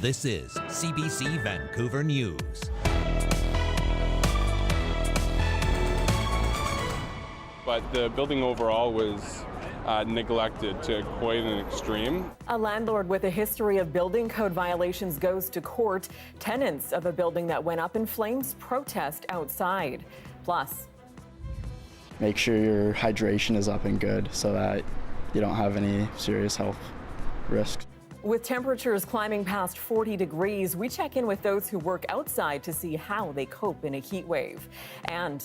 This is CBC Vancouver News. But the building overall was neglected to quite an extreme. A landlord with a history of building code violations goes to court. Tenants of a building that went up in flames protest outside. Plus, make sure your hydration is up and good so that you don't have any serious health risks. with temperatures climbing past 40 degrees, we check in with those who work outside to see how they cope in a heat wave. And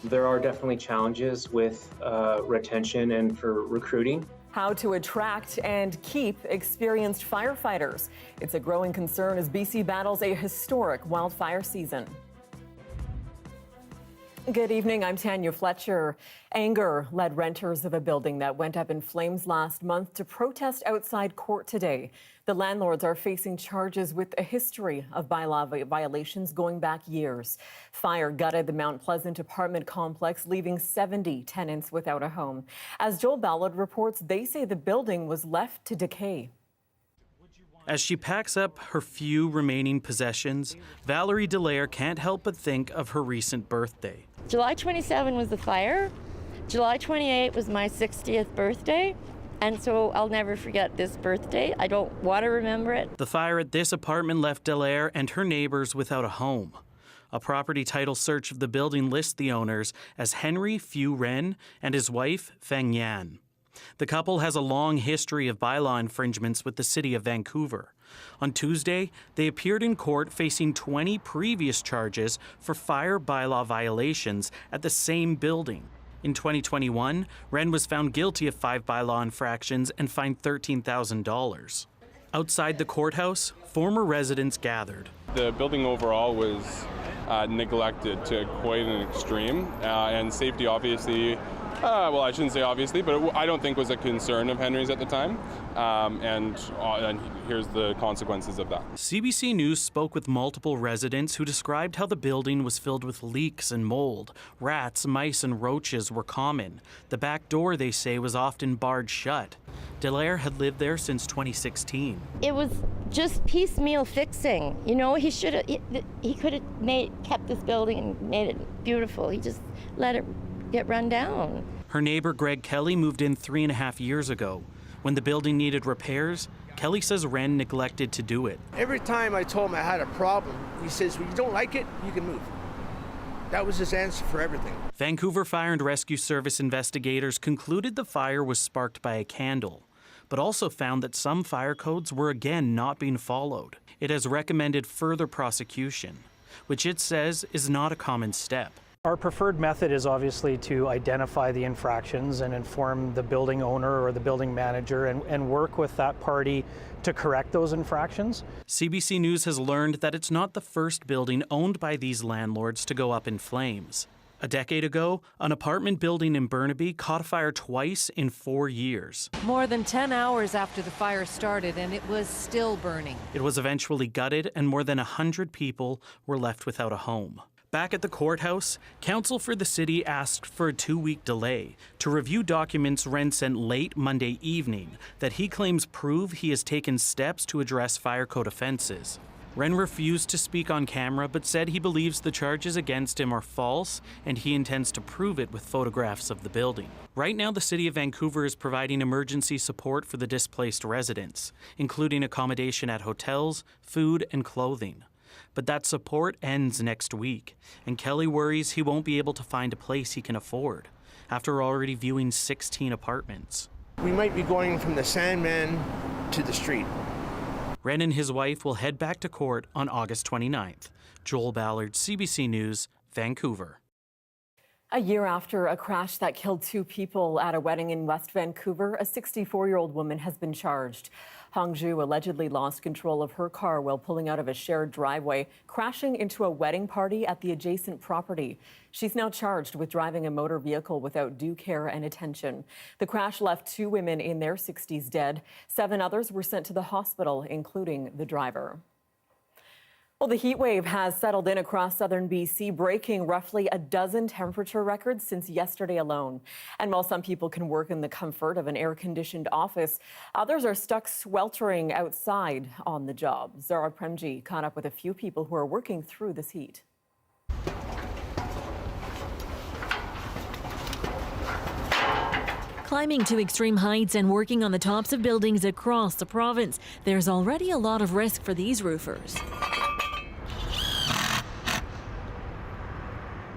there are definitely challenges with retention and for recruiting. How to attract and keep experienced firefighters. It's a growing concern as BC battles a historic wildfire season. Good evening, I'm Tanya Fletcher. Anger led renters of a building that went up in flames last month to protest outside court today. The landlords are facing charges with a history of bylaw violations going back years. Fire gutted the Mount Pleasant apartment complex, leaving 70 tenants without a home. As Joel Ballard reports, they say the building was left to decay. As she packs up her few remaining possessions, Valerie Dallaire can't help but think of her recent birthday. July 27 was the fire. July 28 was my 60th birthday. And so I'll never forget this birthday. I don't want to remember it. The fire at this apartment left Dallaire and her neighbors without a home. A property title search of the building lists the owners as Henry Phu Ren and his wife, Feng Yan. The couple has a long history of bylaw infringements with the city of Vancouver. On Tuesday, they appeared in court facing 20 previous charges for fire bylaw violations at the same building. In 2021, Ren was found guilty of 5 bylaw infractions and fined $13,000. Outside the courthouse, former residents gathered. The building overall was neglected to quite an extreme, and safety obviously, well, I shouldn't say obviously, but I don't think was a concern of Henry's at the time, and here's the consequences of that. CBC News spoke with multiple residents who described how the building was filled with leaks and mold. Rats, mice, and roaches were common. The back door, they say, was often barred shut. Dallaire had lived there since 2016. It was just piecemeal fixing. You know, he could have kept this building and made it beautiful. He just let it get run down. Her neighbor Greg Kelly moved in 3.5 years ago. When the building needed repairs, Kelly says Ren neglected to do it. Every time I told him I had a problem, he says, well, you don't like it, you can move. That was his answer for everything. Vancouver Fire and Rescue Service investigators concluded the fire was sparked by a candle, but also found that some fire codes were again not being followed. It has recommended further prosecution, which it says is not a common step. Our preferred method is obviously to identify the infractions and inform the building owner or the building manager and work with that party to correct those infractions. CBC News has learned that it's not the first building owned by these landlords to go up in flames. A decade ago, an apartment building in Burnaby caught fire twice in 4 years. More than 10 hours after the fire started, and it was still burning. It was eventually gutted, and more than 100 people were left without a home. Back at the courthouse, counsel for the city asked for a 2-week delay to review documents Ren sent late Monday evening that he claims prove he has taken steps to address fire code offenses. Ren refused to speak on camera but said he believes the charges against him are false and he intends to prove it with photographs of the building. Right now, the City of Vancouver is providing emergency support for the displaced residents, including accommodation at hotels, food, and clothing. But that support ends next week, and Kelly worries he won't be able to find a place he can afford after already viewing 16 apartments. We might be going from the Sandman to the street. Ren and his wife will head back to court on August 29th. Joel Ballard, CBC News, Vancouver. A year after a crash that killed 2 people at a wedding in West Vancouver, a 64-year-old woman has been charged. Hongju allegedly lost control of her car while pulling out of a shared driveway, crashing into a wedding party at the adjacent property. She's now charged with driving a motor vehicle without due care and attention. The crash left 2 women in their 60s dead. 7 others were sent to the hospital, including the driver. Well, the heat wave has settled in across southern BC, breaking roughly a dozen temperature records since yesterday alone. And while some people can work in the comfort of an air-conditioned office, others are stuck sweltering outside on the job. Zara Premji caught up with a few people who are working through this heat. Climbing to extreme heights and working on the tops of buildings across the province, there's already a lot of risk for these roofers.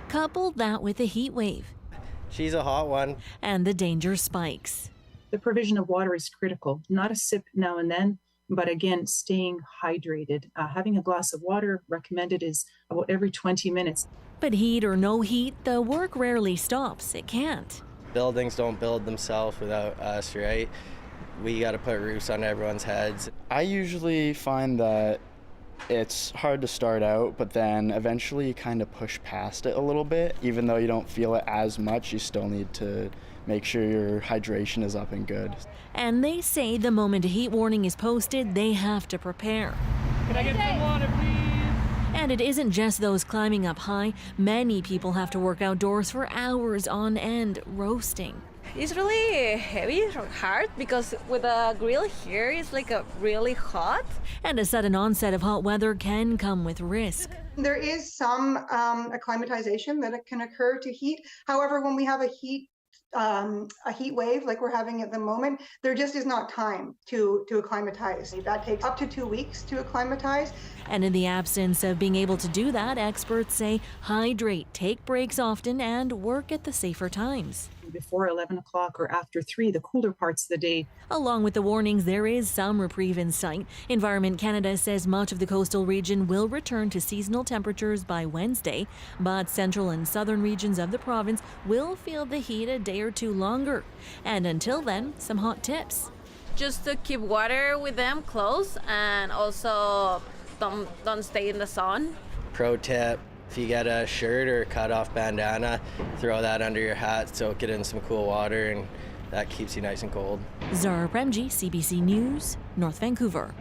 Couple that with a heat wave. She's a hot one. And the danger spikes. The provision of water is critical, not a sip now and then, but again, staying hydrated. Having a glass of water recommended is about every 20 minutes. But heat or no heat, the work rarely stops. It can't. Buildings don't build themselves without us, right? We got to put roofs on everyone's heads. I usually find that it's hard to start out, but then eventually you kind of push past it a little bit. Even though you don't feel it as much, you still need to make sure your hydration is up and good. And they say the moment a heat warning is posted, they have to prepare. Can I get some water, please? And it isn't just those climbing up high. Many people have to work outdoors for hours on end, roasting. It's really heavy, hard, because with a grill here, it's like really hot. And a sudden onset of hot weather can come with risk. There is some acclimatization that can occur to heat. However, when we have a heat wave like we're having at the moment, there just is not time to acclimatize. That takes up to 2 weeks to acclimatize. And in the absence of being able to do that, experts say hydrate, take breaks often, and work at the safer times. Before 11 o'clock or after 3, the cooler parts of the day. Along with the warnings, there is some reprieve in sight. Environment Canada says much of the coastal region will return to seasonal temperatures by Wednesday, but central and southern regions of the province will feel the heat a day or two longer. And until then, some hot tips. Just to keep water with them close, and also don't stay in the sun. Pro tip, if you get a shirt or a cut-off bandana, throw that under your hat, soak it in some cool water, and that keeps you nice and cold. Zara Premji, CBC News, North Vancouver.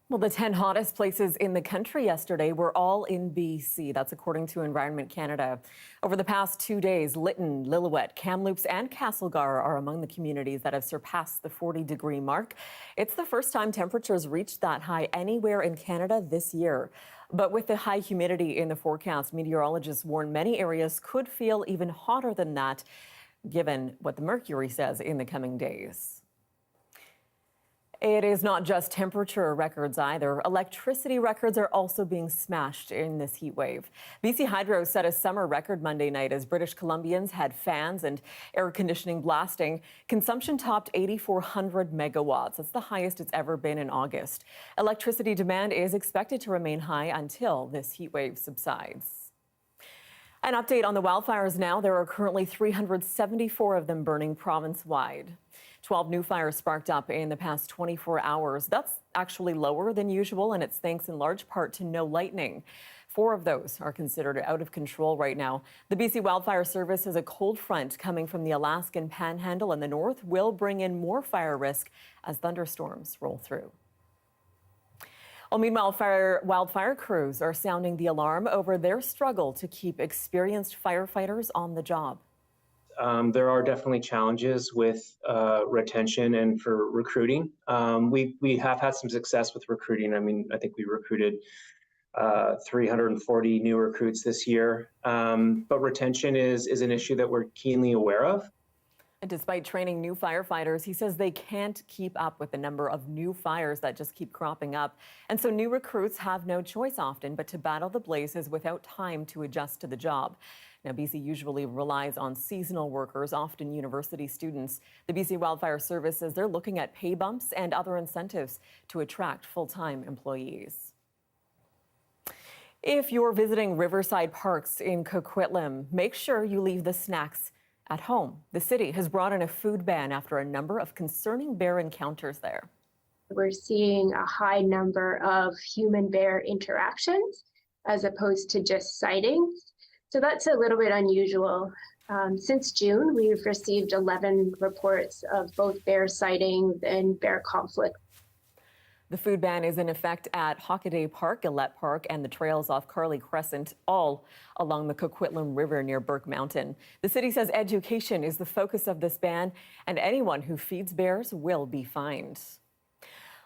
Well, the 10 hottest places in the country yesterday were all in BC. That's according to Environment Canada. Over the past 2 days, Lytton, Lillooet, Kamloops, and Castlegar are among the communities that have surpassed the 40-degree mark. It's the first time temperatures reached that high anywhere in Canada this year. But with the high humidity in the forecast, meteorologists warn many areas could feel even hotter than that, given what the mercury says in the coming days. It is not just temperature records either. Electricity records are also being smashed in this heat wave. BC Hydro set a summer record Monday night as British Columbians had fans and air conditioning blasting. Consumption topped 8,400 megawatts. That's the highest it's ever been in August. Electricity demand is expected to remain high until this heat wave subsides. An update on the wildfires now. There are currently 374 of them burning province-wide. 12 new fires sparked up in the past 24 hours. That's actually lower than usual, and it's thanks in large part to no lightning. 4 of those are considered out of control right now. The BC Wildfire Service says a cold front coming from the Alaskan Panhandle in the north will bring in more fire risk as thunderstorms roll through. Well, meanwhile, wildfire crews are sounding the alarm over their struggle to keep experienced firefighters on the job. There are definitely challenges with retention and for recruiting. We have had some success with recruiting. I mean, I think we recruited 340 new recruits this year, but retention is an issue that we're keenly aware of. And despite training new firefighters, he says they can't keep up with the number of new fires that just keep cropping up. And so new recruits have no choice often but to battle the blazes without time to adjust to the job. Now, BC usually relies on seasonal workers, often university students. The BC Wildfire Service says they're looking at pay bumps and other incentives to attract full-time employees. If you're visiting Riverside Parks in Coquitlam, make sure you leave the snacks at home. The city has brought in a food ban after a number of concerning bear encounters there. We're seeing a high number of human-bear interactions as opposed to just sightings. So that's a little bit unusual. Since June, we've received 11 reports of both bear sightings and bear conflict. The food ban is in effect at Hockaday Park, Gillette Park, and the trails off Carly Crescent, all along the Coquitlam River near Burke Mountain. The city says education is the focus of this ban, and anyone who feeds bears will be fined.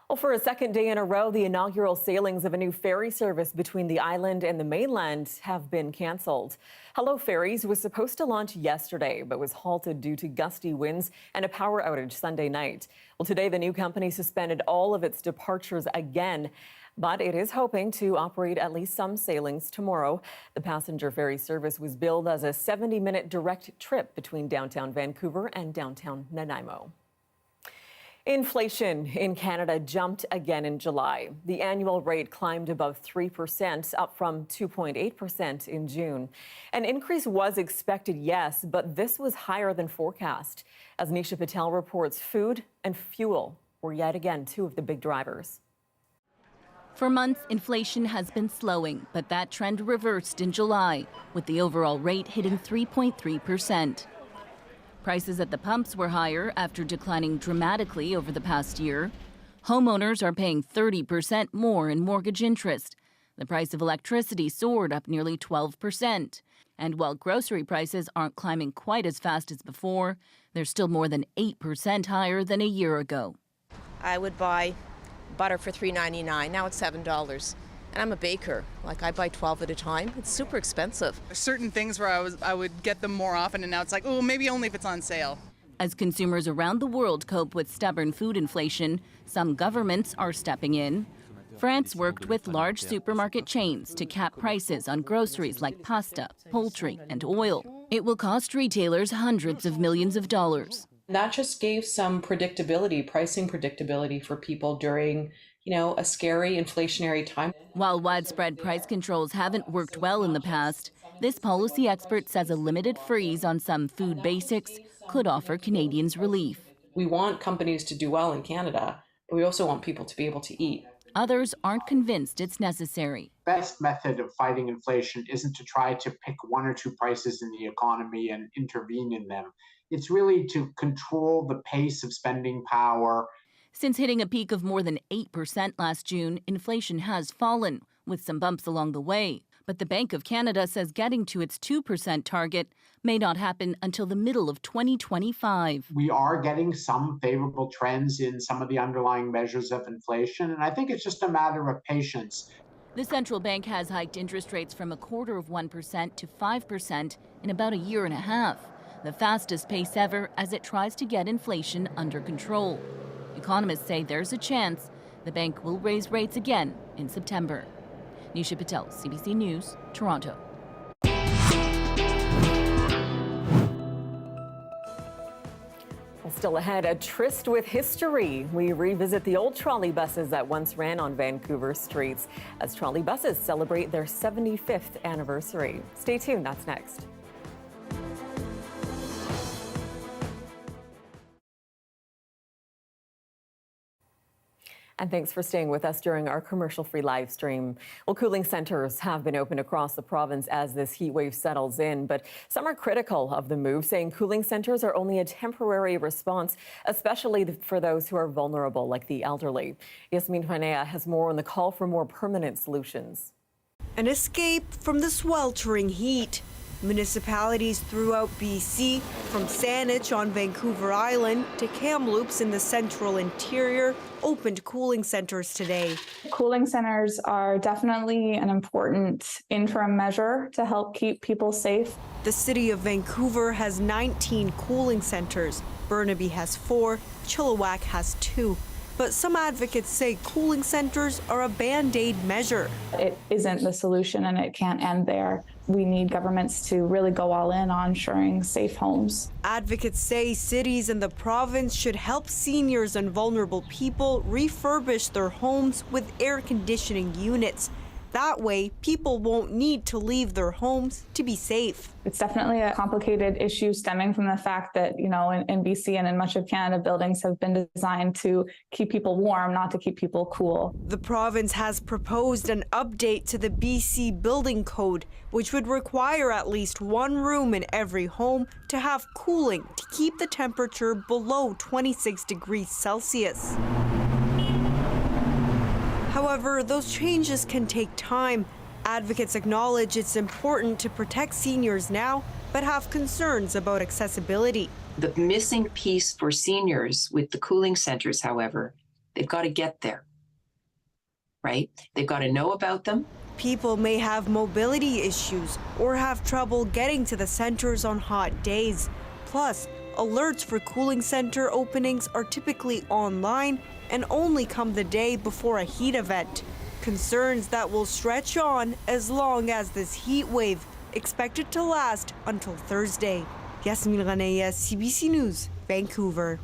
Well, for a second day in a row, the inaugural sailings of a new ferry service between the island and the mainland have been canceled. Hello Ferries was supposed to launch yesterday, but was halted due to gusty winds and a power outage Sunday night. Well, today the new company suspended all of its departures again, but it is hoping to operate at least some sailings tomorrow. The passenger ferry service was billed as a 70-minute direct trip between downtown Vancouver and downtown Nanaimo. Inflation in Canada jumped again in July. The annual rate climbed above 3%, up from 2.8% in June. An increase was expected, yes, but this was higher than forecast. As Nisha Patel reports, food and fuel were yet again two of the big drivers. For months, inflation has been slowing, but that trend reversed in July, with the overall rate hitting 3.3%. Prices at the pumps were higher after declining dramatically over the past year. Homeowners are paying 30% more in mortgage interest. The price of electricity soared up nearly 12%. And while grocery prices aren't climbing quite as fast as before, they're still more than 8% higher than a year ago. I would buy butter for $3.99. Now it's $7. And I'm a baker. Like, I buy 12 at a time. It's super expensive. There's certain things where I would get them more often, and now it's like, oh, maybe only if it's on sale. As consumers around the world cope with stubborn food inflation, some governments are stepping in. France worked with large supermarket chains to cap prices on groceries like pasta, poultry, and oil. It will cost retailers hundreds of millions of dollars. That just gave some predictability, pricing predictability for people during, a scary inflationary time. While widespread price controls haven't worked well in the past, this policy expert says a limited freeze on some food basics could offer Canadians relief. We want companies to do well in Canada, but we also want people to be able to eat. Others aren't convinced it's necessary. Best method of fighting inflation isn't to try to pick one or two prices in the economy and intervene in them. It's really to control the pace of spending power. Since hitting a peak of more than 8% last June, inflation has fallen, with some bumps along the way. But the Bank of Canada says getting to its 2% target may not happen until the middle of 2025. We are getting some favorable trends in some of the underlying measures of inflation, and I think it's just a matter of patience. The central bank has hiked interest rates from 0.25% to 5% in about a year and a half, the fastest pace ever as it tries to get inflation under control. Economists say there's a chance the bank will raise rates again in September. Nisha Patel, CBC News, Toronto. Still ahead, a tryst with history. We revisit the old trolley buses that once ran on Vancouver streets as trolley buses celebrate their 75th anniversary. Stay tuned, that's next. And thanks for staying with us during our commercial-free live stream. Well, cooling centers have been opened across the province as this heat wave settles in, but some are critical of the move, saying cooling centers are only a temporary response, especially for those who are vulnerable, like the elderly. Yasmin Fanea has more on the call for more permanent solutions. An escape from the sweltering heat. Municipalities throughout BC, from Saanich on Vancouver Island to Kamloops in the central interior, opened cooling centers today. Cooling centers are definitely an important interim measure to help keep people safe. The city of Vancouver has 19 cooling centers. Burnaby has 4, Chilliwack has 2. But some advocates say cooling centers are a band-aid measure. It isn't the solution and it can't end there. We need governments to really go all in on ensuring safe homes. Advocates say cities and the province should help seniors and vulnerable people refurbish their homes with air conditioning units. That way, people won't need to leave their homes to be safe. It's definitely a complicated issue stemming from the fact that, in BC and in much of Canada, buildings have been designed to keep people warm, not to keep people cool. The province has proposed an update to the BC Building Code, which would require at least one room in every home to have cooling to keep the temperature below 26 degrees Celsius. However, those changes can take time. Advocates acknowledge it's important to protect seniors now, but have concerns about accessibility. The missing piece for seniors with the cooling centers, however, they've got to get there, right? They've got to know about them. People may have mobility issues or have trouble getting to the centers on hot days. Plus, alerts for cooling center openings are typically online and only come the day before a heat event. Concerns that will stretch on as long as this heat wave, expected to last until Thursday. Yasmin Ghanaya, CBC News, Vancouver.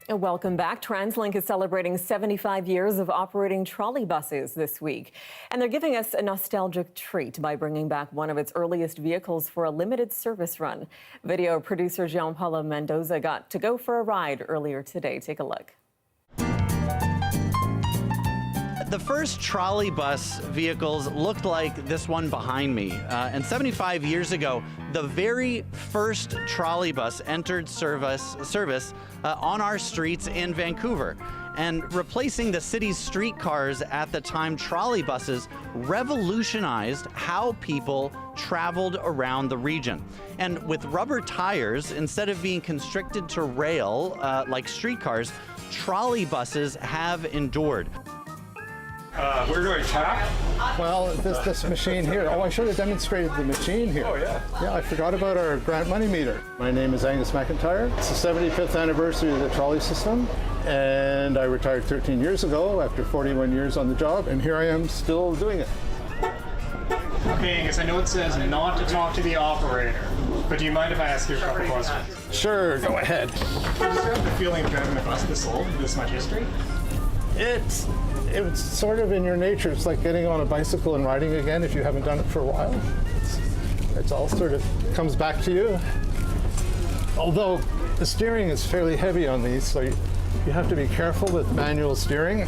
Welcome back. TransLink is celebrating 75 years of operating trolley buses this week. And they're giving us a nostalgic treat by bringing back one of its earliest vehicles for a limited service run. Video producer Jean-Paulo Mendoza got to go for a ride earlier today. Take a look. The first trolley bus vehicles looked like this one behind me. And 75 years ago, the very first trolley bus entered service on our streets in Vancouver. And replacing the city's streetcars at the time, trolley buses revolutionized how people traveled around the region. And with rubber tires, instead of being constricted to rail like streetcars, trolley buses have endured. Where do I tap? Well, this machine here. Oh, I should have demonstrated the machine here. Oh, yeah. Yeah, I forgot about our grant money meter. My name is Angus McIntyre. It's the 75th anniversary of the trolley system, and I retired 13 years ago after 41 years on the job, and here I am still doing it. Okay, Angus, I know it says not to talk to the operator, but do you mind if I ask you a couple questions? Sure, go ahead. Do you describe the feeling of driving a bus this old, this much history? It's sort of in your nature. It's like getting on a bicycle and riding again if you haven't done it for a while. It's all sort of comes back to you. Although the steering is fairly heavy on these, so you have to be careful with manual steering.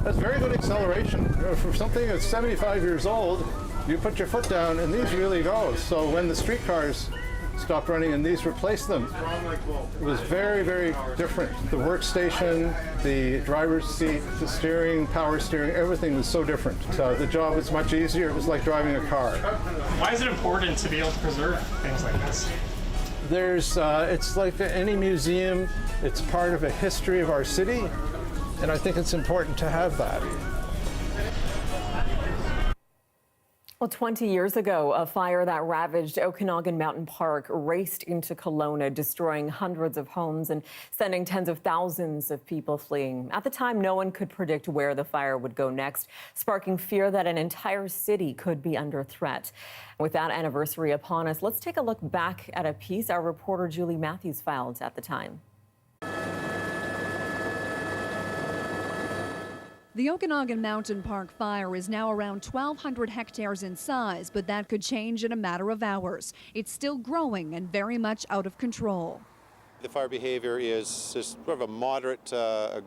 That's very good acceleration. For something that's 75 years old, you put your foot down and these really go. So when the streetcars stopped running and these replaced them, it was very, very different. The workstation, the driver's seat, the steering, power steering, everything was so different. The job was much easier. It was like driving a car. Why is it important to be able to preserve things like this? It's like any museum. It's part of a history of our city, and I think it's important to have that. Well, 20 years ago, a fire that ravaged Okanagan Mountain Park raced into Kelowna, destroying hundreds of homes and sending tens of thousands of people fleeing. At the time, no one could predict where the fire would go next, sparking fear that an entire city could be under threat. With that anniversary upon us, let's take a look back at a piece our reporter Julie Matthews filed at the time. The Okanagan Mountain Park fire is now around 1,200 hectares in size, but that could change in a matter of hours. It's still growing and very much out of control. The fire behavior is sort of a moderate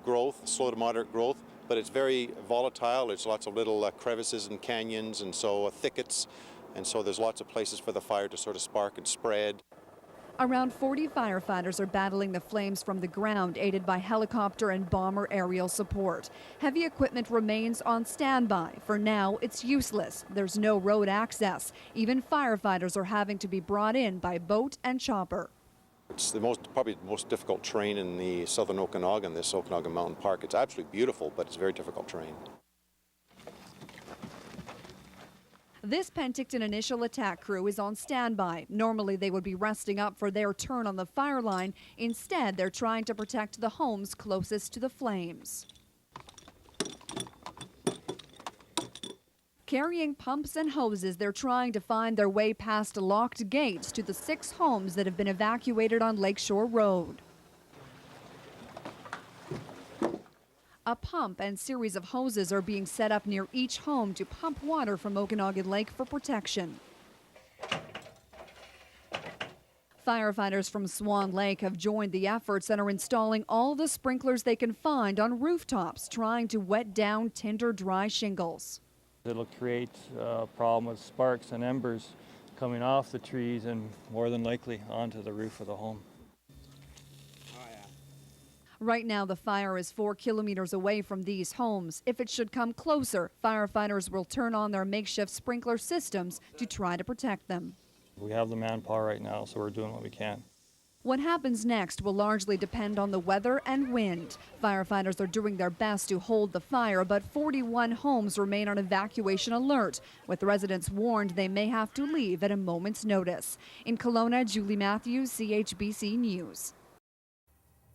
growth, slow to moderate growth, but it's very volatile. There's lots of little crevices and canyons and so thickets, and so there's lots of places for the fire to sort of spark and spread. Around 40 firefighters are battling the flames from the ground, aided by helicopter and bomber aerial support. Heavy equipment remains on standby. For now, it's useless. There's no road access. Even firefighters are having to be brought in by boat and chopper. It's probably the most difficult terrain in the southern Okanagan, this Okanagan Mountain Park. It's absolutely beautiful, but it's a very difficult terrain. This Penticton initial attack crew is on standby. Normally they would be resting up for their turn on the fire line. Instead, they're trying to protect the homes closest to the flames. Carrying pumps and hoses, they're trying to find their way past locked gates to the 6 homes that have been evacuated on Lakeshore Road. A pump and series of hoses are being set up near each home to pump water from Okanagan Lake for protection. Firefighters from Swan Lake have joined the efforts and are installing all the sprinklers they can find on rooftops, trying to wet down tinder dry shingles. It'll create a problem with sparks and embers coming off the trees and more than likely onto the roof of the home. Right now, the fire is 4 kilometers away from these homes. If it should come closer, firefighters will turn on their makeshift sprinkler systems to try to protect them. We have the manpower right now, so we're doing what we can. What happens next will largely depend on the weather and wind. Firefighters are doing their best to hold the fire, but 41 homes remain on evacuation alert, with residents warned they may have to leave at a moment's notice. In Kelowna, Julie Matthews, CHBC News.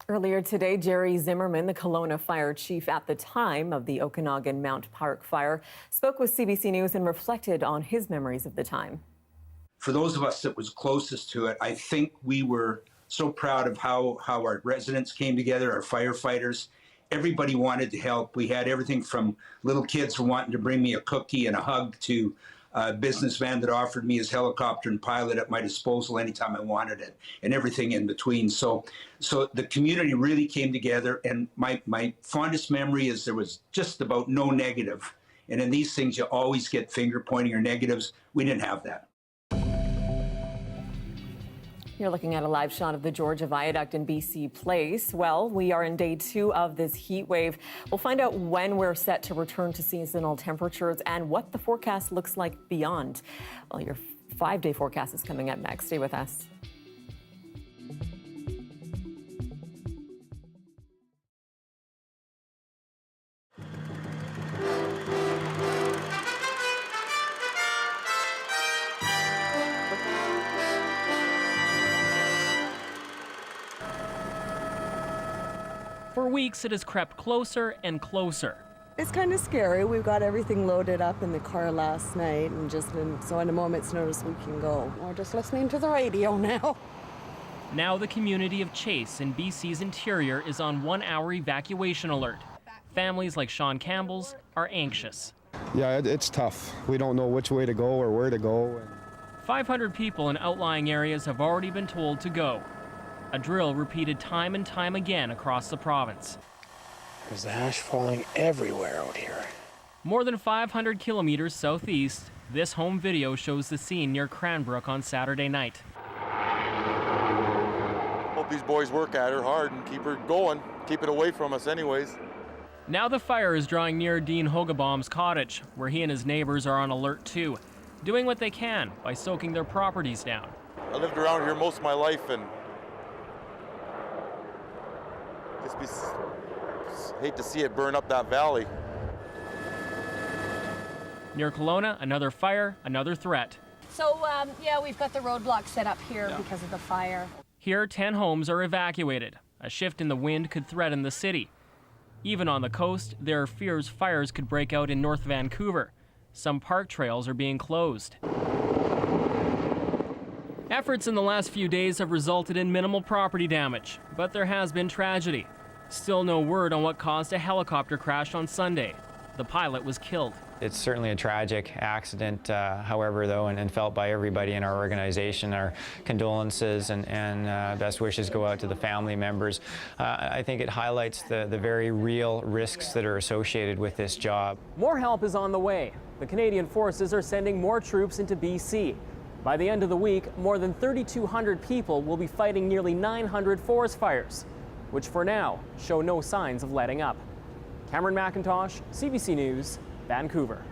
Earlier today, Jerry Zimmerman, the Kelowna fire chief at the time of the Okanagan Mount Park fire, spoke with CBC News and reflected on his memories of the time. For those of us that was closest to it, I think we were so proud of how our residents came together, our firefighters. Everybody wanted to help. We had everything from little kids wanting to bring me a cookie and a hug to a businessman that offered me his helicopter and pilot at my disposal anytime I wanted it, and everything in between. So the community really came together, and my fondest memory is there was just about no negative. And in these things, you always get finger pointing or negatives. We didn't have that. You're looking at a live shot of the Georgia Viaduct in BC Place. Well, we are in day 2 of this heat wave. We'll find out when we're set to return to seasonal temperatures and what the forecast looks like beyond. Well, your 5-day forecast is coming up next. Stay with us. For weeks, it has crept closer and closer. It's kind of scary. We've got everything loaded up in the car last night, and so in a moment's notice we can go. We're just listening to the radio now. Now the community of Chase in BC's interior is on 1-hour evacuation alert. Families like Sean Campbell's are anxious. Yeah, it's tough. We don't know which way to go or where to go. 500 people in outlying areas have already been told to go. A drill repeated time and time again across the province. There's ash falling everywhere out here. More than 500 kilometers southeast, this home video shows the scene near Cranbrook on Saturday night. Hope these boys work at her hard and keep her going, keep it away from us anyways. Now the fire is drawing near Dean Hogebaum's cottage, where he and his neighbors are on alert too, doing what they can by soaking their properties down. I lived around here most of my life and hate to see it burn up that valley. Near Kelowna, another fire, another threat. So, yeah, we've got the roadblock set up here because of the fire. Here, 10 homes are evacuated. A shift in the wind could threaten the city. Even on the coast, there are fears fires could break out in North Vancouver. Some park trails are being closed. Efforts in the last few days have resulted in minimal property damage, but there has been tragedy. Still no word on what caused a helicopter crash on Sunday. The pilot was killed. It's certainly a tragic accident, however, though, and felt by everybody in our organization. Our condolences and best wishes go out to the family members. I think it highlights the very real risks that are associated with this job. More help is on the way. The Canadian Forces are sending more troops into BC. By the end of the week, more than 3,200 people will be fighting nearly 900 forest fires, which for now show no signs of letting up. Cameron McIntosh, CBC News, Vancouver.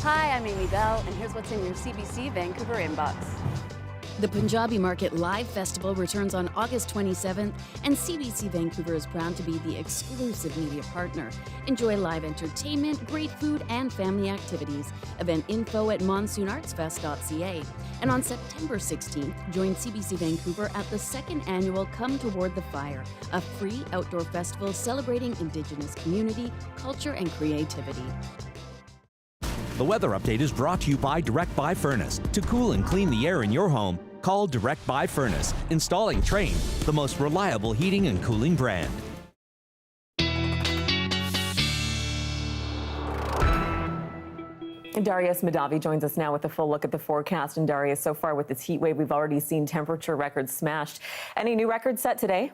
Hi, I'm Amy Bell, and here's what's in your CBC Vancouver inbox. The Punjabi Market Live Festival returns on August 27th, and CBC Vancouver is proud to be the exclusive media partner. Enjoy live entertainment, great food, and family activities. Event info at monsoonartsfest.ca. And on September 16th, join CBC Vancouver at the second annual Come Toward the Fire, a free outdoor festival celebrating Indigenous community, culture, and creativity. The weather update is brought to you by Direct Buy Furnace. To cool and clean the air in your home, call Direct Buy Furnace. Installing Train, the most reliable heating and cooling brand. Darius Madavi joins us now with a full look at the forecast. And Darius, so far with this heat wave, we've already seen temperature records smashed. Any new records set today?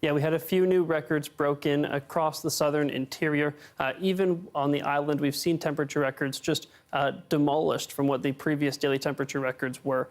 Yeah, we had a few new records broken across the southern interior. Even on the island, we've seen temperature records just demolished from what the previous daily temperature records were.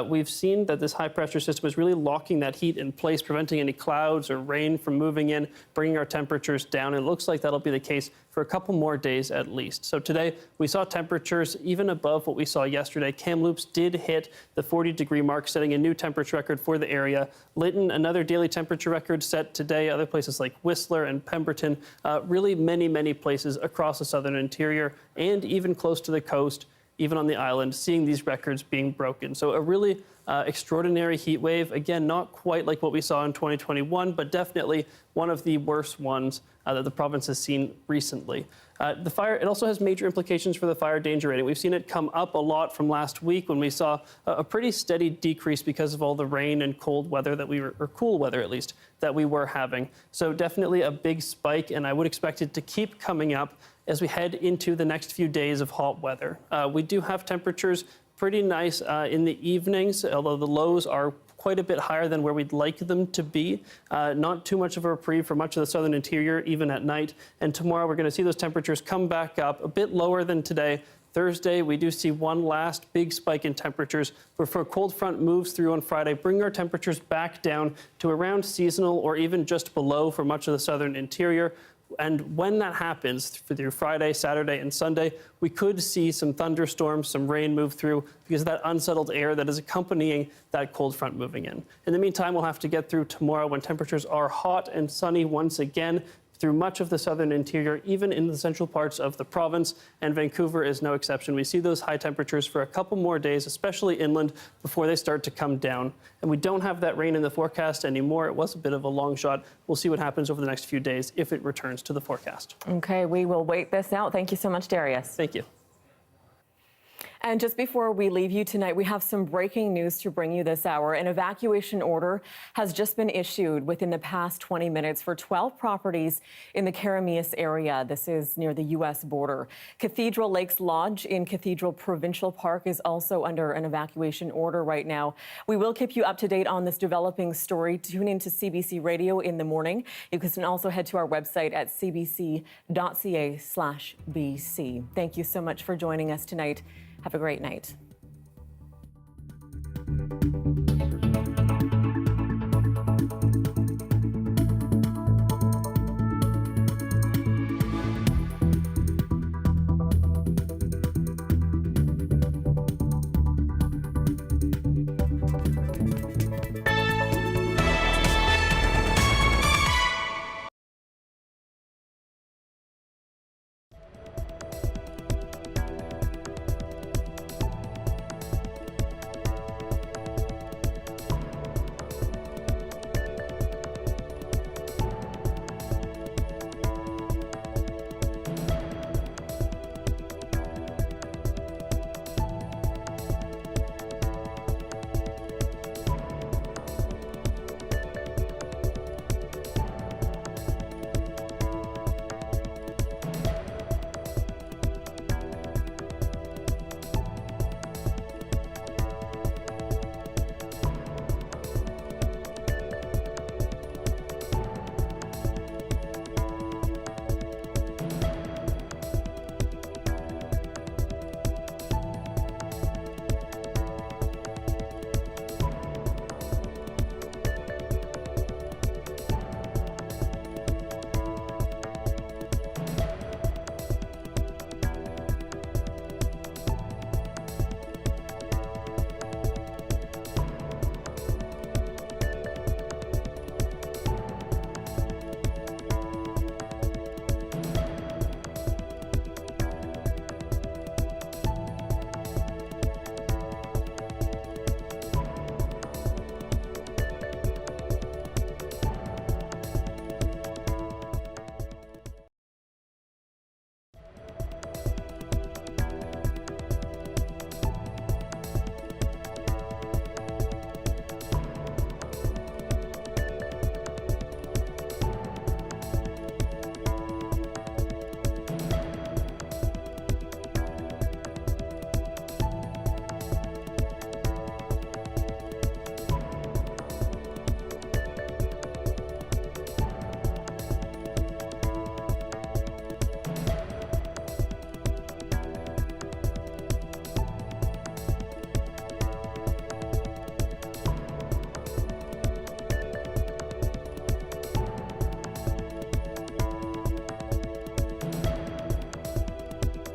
We've seen that this high pressure system is really locking that heat in place, preventing any clouds or rain from moving in, bringing our temperatures down. It looks like that'll be the case for a couple more days at least. So today we saw temperatures even above what we saw yesterday. Kamloops did hit the 40-degree mark, setting a new temperature record for the area. Lytton, another daily temperature record set today. Other places like Whistler and Pemberton, really many places across the southern interior and even close to the coast, even on the island, seeing these records being broken. So a really extraordinary heat wave. Again, not quite like what we saw in 2021, but definitely one of the worst ones that the province has seen recently. The fire, it also has major implications for the fire danger rating. We've seen it come up a lot from last week when we saw a pretty steady decrease because of all the rain and cold weather that we were, or cool weather at least, that we were having. So definitely a big spike, and I would expect it to keep coming up as we head into the next few days of hot weather. We do have temperatures pretty nice in the evenings, although the lows are quite a bit higher than where we'd like them to be. Not too much of a reprieve for much of the southern interior, even at night. And tomorrow we're going to see those temperatures come back up a bit lower than today. Thursday, we do see one last big spike in temperatures before a cold front moves through on Friday, bringing our temperatures back down to around seasonal or even just below for much of the southern interior. And when that happens, through Friday, Saturday, and Sunday, we could see some thunderstorms, some rain move through because of that unsettled air that is accompanying that cold front moving in. In the meantime, we'll have to get through tomorrow when temperatures are hot and sunny once again through much of the southern interior, even in the central parts of the province, and Vancouver is no exception. We see those high temperatures for a couple more days, especially inland, before they start to come down. And we don't have that rain in the forecast anymore. It was a bit of a long shot. We'll see what happens over the next few days if it returns to the forecast. Okay, we will wait this out. Thank you so much, Darius. Thank you. And just before we leave you tonight, we have some breaking news to bring you this hour. An evacuation order has just been issued within the past 20 minutes for 12 properties in the Karameas area. This is near the U.S. border. Cathedral Lakes Lodge in Cathedral Provincial Park is also under an evacuation order right now. We will keep you up to date on this developing story. Tune in to CBC Radio in the morning. You can also head to our website at cbc.ca/BC. Thank you so much for joining us tonight. Have a great night.